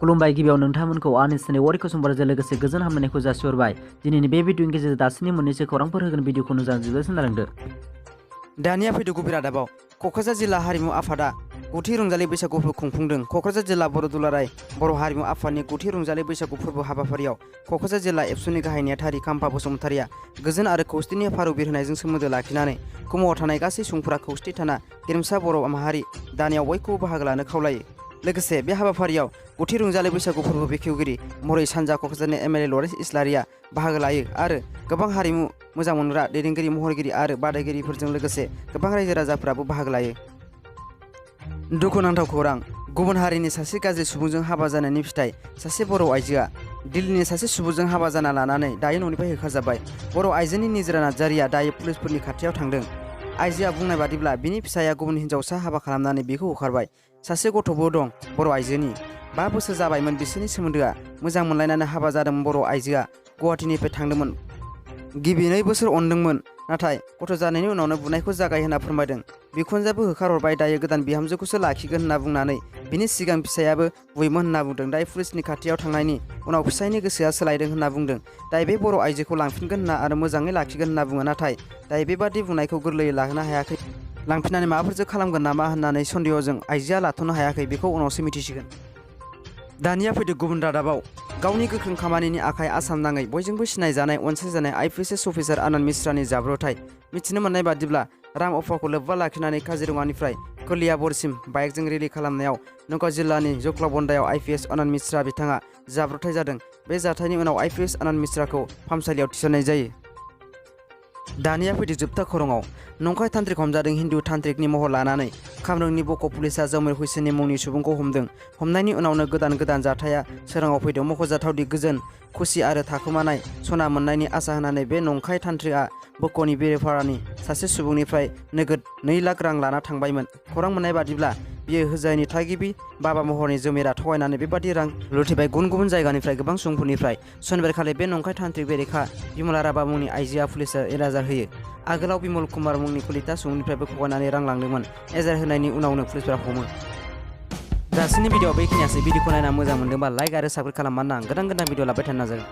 खुलुमबाय गिबियाव नोंथांमोनखौ आंनि चेनेल वारि कुसुमबारजों लोगोसे गोजोन हामलायनायखौ जासिहरबाय। दिनैनि बे भिडिअनि गेजेरजों दासिमनि मोननैसो खौरांफोर होगोन भिडिअखौ जोबोद सोनारदो। दानिया फैदो गुबै रादाबाव क'क्राझार जिल्ला हारिमु आफादा गुथि रंजालि बैसागु फोरबो खुंफुंदों। क'क्राझार जिल्ला बर' दुलाराय बर' हारिमु आफादनि गुथि रंजालि बैसागु फोरबो हाबाफारियाव क'क्राझार जिल्ला एबसुनि गाहाय नेहाथारि खाम्फा बसुमतारिया गोजोन आरो खौसेथिनि फारौ बिरहोनायजों सोमोन्दो लाखिनानै कुमायाव थानाय गासै सुबुंफोरा खौसेथि थाना गेरेमसा बर' माहारि दानायाव बयखौबो बाहागो लानो खावलायो। लोगोसे बे हाबाफारियाव गुथि रंजालि बैसागु फोरबो बेखेवगिरि महरै सानजा क'क्राझारनि एमएलए लरेन्स इस्लारिया बाहागो लायो आरो गोबां हारिमु मोजां मोनग्रा दैदेनगिरि महरगिरि आरो बादायगिरिफोरजों लोगोसे गोबां रायजो राजाफोराबो बाहागो लायो। दुखुनांथाव खौरां, गुबुन हारिनि सासे गाज्रि सुबुंजों हाबा जानायनि फिथाइ सासे बर' आइजोआ दिल्लीनि सासे सुबुंजों हाबा जाना लानानै दायो न'निफ्राय होखारजाबाय। बर' आइजोनि निजोरा नार्जारिया दायो पुलिसफोरनि खाथियाव थांदों। आइजोआ बुंनाय बादिब्ला बिनि फिसाया गुबुन हिन्जावसा हाबा खालामनानै बिखौ होखारबाय। सासे गथ'बो दं बर' आइजोनि। 5 बोसोर जाबायमोन बिसोरनि सोमोन्दोआ। मोजां मोनलायनानै हाबा जादोंमोन बर' आइजोआ गुवाहाटीनिफ्राय थांदोंमोन। गिबि 2 बोसोर अनदोंमोन, नाथाय गथ' जानायनि उनावनो बुनायखौ जागाय होनना फोरमायदों। बिखुनजोआबो होखारहरबाय, दायो गोदान बिहामजोखौसो लाखिगोन होनना बुंनानै बिनि सिगां फिसायाबो बुयोमोन होनना बुंदों। दायो पुलिसनि खाथियाव थांनायनि उनाव फिसायनि गोसोआ सोलायदों होनना बुंदों। दायो बे बर' आइजोखौ लांफिनगोन होनना आरो मोजाङै लाखिगोन होनना बुङो, नाथाय दायो बेबादि बुंनायखौ गोरलैयै लाहोनो हायाखै। लांफिननानै माबाफोरसो खालामगोन नामा होननानै सन्देहजों आइजोआ लाथ'नो हायाखै, बेखौ उनावसो मिथिसिगोन। दानिया फैदो गुबुन रादाबाव गावनि गोख्रों खामानिनि आखाइ आसाम नाङै बयजोंबो सिनायजानाय अनसायजानाय आइपिएस अफिसार आनन्द मिश्रानि जाब्रबथाय। मिथिनो मोननाय बादिब्ला राम अफाखौ लोब्बा लाखिनानै काजिरङानिफ्राय कलियाबरसिम बाइकजों रेलि खालामनायाव नगाव जिल्लानि जख्लाबन्दायाव आइपिएस आनन्द मिश्रा बिथाङा जाब्रबथाय जादों। बे जाथायनि उनाव आइपिएस आनन्द मिश्राखौ फाहामसालियाव थिसननाय जायो। दानिया फैदो जोबथा खौराङाव नंखाय तान्त्रिक हमजादों। हिन्दु तान्त्रिकनि महर लानानै खामरुंनि बक' पुलिसा जमिर हुसैननि मुंनि सुबुंखौ हमदों। हमनायनि उनावनो गोदान जाथाया सोराङाव फैदों। मख'जाथावदि गोजोन, खुसि आरो थाखोमानाय सना मोननायनि आसा होनानै बे नंखाय तान्त्रिकआ बक'नि बेरेपारानि सासे सुबुंनिफ्राय नोगोद 2 लाख रां लाना थांबायमोन। खौरां मोननाय बादिब्ला बियो होजायनि थागिबि बाबा महरनि जमिरा थगायनानै बेबादि रां लुथिबाय गुबुन जायगानिफ्राय गोबां सुबुंफोरनिफ्राय। सनिबारखालि बे नंखाय तान्त्रिक बेरेखा बिमला राभा मुंनि आइजोआ पुलिसआव एजाहार होयो। आगोलाव बिमल कुमार मुंनि कलिता सुबुंनिफ्रायबो थगायनानै रां लांदोंमोन। एजाहार होनायनि उनावनो पुलिसफोरा हमो। दासिमनि भिडिअ'आ बेखिनियासै। भिडिअखौ नायना मोजां मोनदोंबा लाइक आरो साबस्क्राइब खालामना गोदान भिडिअ लाबाय थानो नाजागोन।